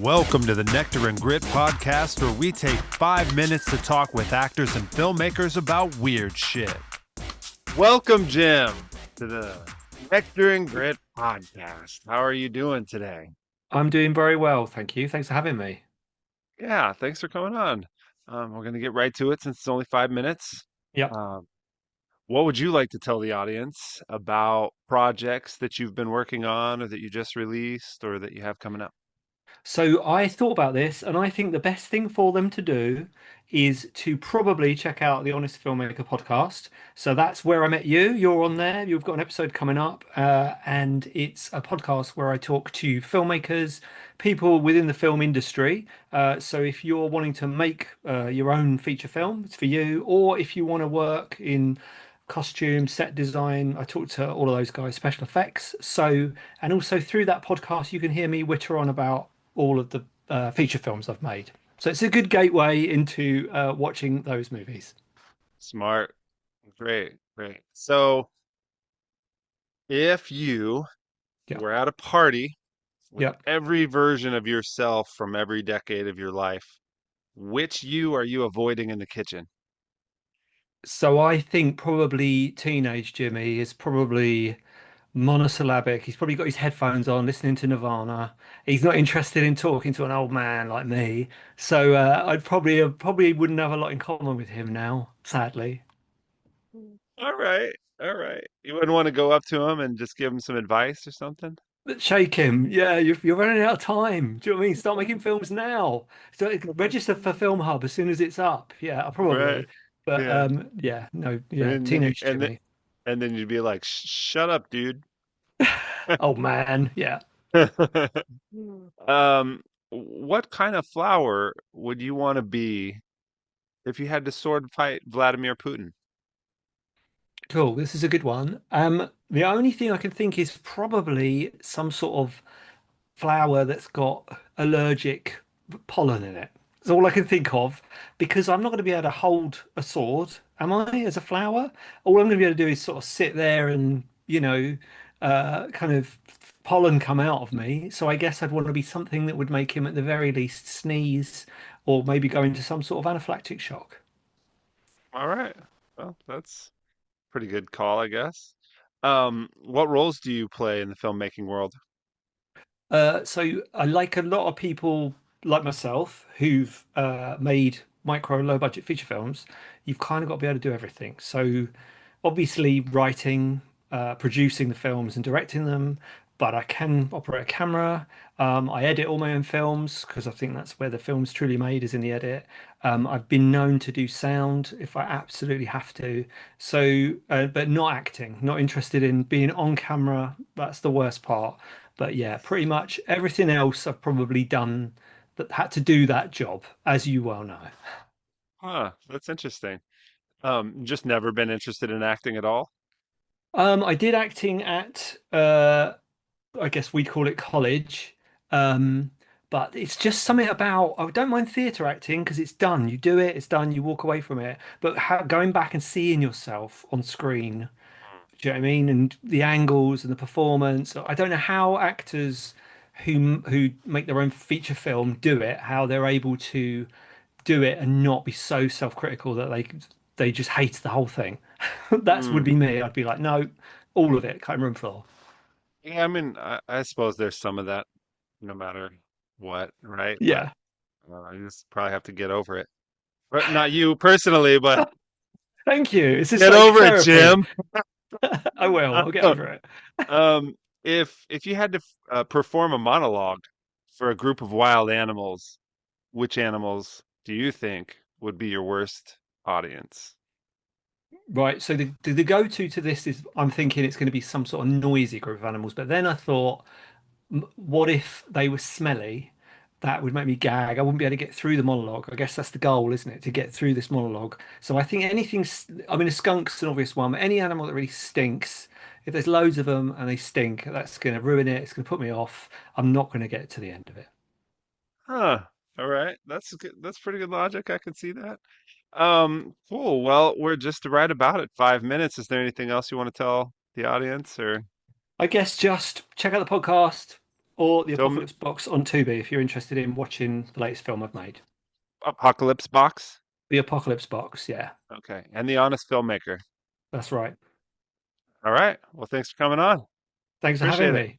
Welcome to the Nectar and Grit podcast, where we take 5 minutes to talk with actors and filmmakers about weird shit. Welcome, Jim, to the Nectar and Grit podcast. How are you doing today? I'm doing very well, thank you. Thanks for having me. Yeah, thanks for coming on. We're going to get right to it since it's only 5 minutes. Yep. Um, what would you like to tell the audience about projects that you've been working on or that you just released or that you have coming up? So I thought about this, and I think the best thing for them to do is to probably check out the Honest Filmmaker podcast. So that's where I met you. You're on there. You've got an episode coming up, and it's a podcast where I talk to filmmakers, people within the film industry. So if you're wanting to make your own feature film, it's for you. Or if you want to work in costume, set design, I talk to all of those guys, special effects. So, and also through that podcast, you can hear me witter on about all of the feature films I've made. So it's a good gateway into watching those movies. Smart. Great, great. So, if you Yeah. were at a party with Yeah. every version of yourself from every decade of your life, which you are you avoiding in the kitchen? So I think probably teenage Jimmy is probably monosyllabic. He's probably got his headphones on, listening to Nirvana. He's not interested in talking to an old man like me. So I'd probably wouldn't have a lot in common with him now, sadly. All right, all right. You wouldn't want to go up to him and just give him some advice or something? But shake him. Yeah, you're running out of time. Do you know what I mean? Start making films now. So register for Film Hub as soon as it's up. Yeah, Right. probably. But Yeah. yeah, no, And yeah, then teenage Jimmy. and then you'd be like, Shut up, dude." Oh man, yeah. What kind of flower would you want to be if you had to sword fight Vladimir Putin? Cool. This is a good one. The only thing I can think is probably some sort of flower that's got allergic pollen in it. That's all I can think of because I'm not going to be able to hold a sword, am I, as a flower? All I'm going to be able to do is sort of sit there and, kind of pollen come out of me. So I guess I'd want to be something that would make him at the very least sneeze or maybe go into some sort of anaphylactic shock. All right. Well, that's pretty good call, I guess. What roles do you play in the filmmaking world? So I like a lot of people like myself who've made micro low budget feature films. You've kind of got to be able to do everything. So obviously writing, producing the films and directing them, but I can operate a camera. I edit all my own films because I think that's where the film's truly made is in the edit. I've been known to do sound if I absolutely have to. So, but not acting, not interested in being on camera. That's the worst part. But yeah, pretty much everything else I've probably done that had to do that job, as you well know. Huh, that's interesting. Just never been interested in acting at all? I did acting at I guess we'd call it college. But it's just something about I don't mind theatre acting because it's done. You do it, it's done, you walk away from it. But going back and seeing yourself on screen, do you know what I mean? And the angles and the performance. I don't know how actors who make their own feature film do it, how they're able to do it and not be so self-critical that they just hate the whole thing. That would Hmm. be me. I'd be like, no, all of it, cutting room floor. Yeah, I mean, I suppose there's some of that no matter what, right? But Yeah. you just probably have to get over it. But not you personally, but Thank you. Is this get like over it, therapy? Jim. I will. I'll get over it. If you had to perform a monologue for a group of wild animals, which animals do you think would be your worst audience? Right. So the go-to to this is I'm thinking it's going to be some sort of noisy group of animals. But then I thought, what if they were smelly? That would make me gag. I wouldn't be able to get through the monologue. I guess that's the goal, isn't it? To get through this monologue. So I think I mean, a skunk's an obvious one, but any animal that really stinks, if there's loads of them and they stink, that's going to ruin it. It's going to put me off. I'm not going to get to the end of it. Huh. All right. That's good. That's pretty good logic. I can see that. Cool. Well, we're just right about at 5 minutes. Is there anything else you want to tell the audience or? I guess just check out the podcast. or the Film Apocalypse Box on Tubi if you're interested in watching the latest film I've made. Apocalypse Box. The Apocalypse Box, yeah, Okay. And The Honest Filmmaker. that's right. All right. Well, thanks for coming on. Thanks for having Appreciate it. me.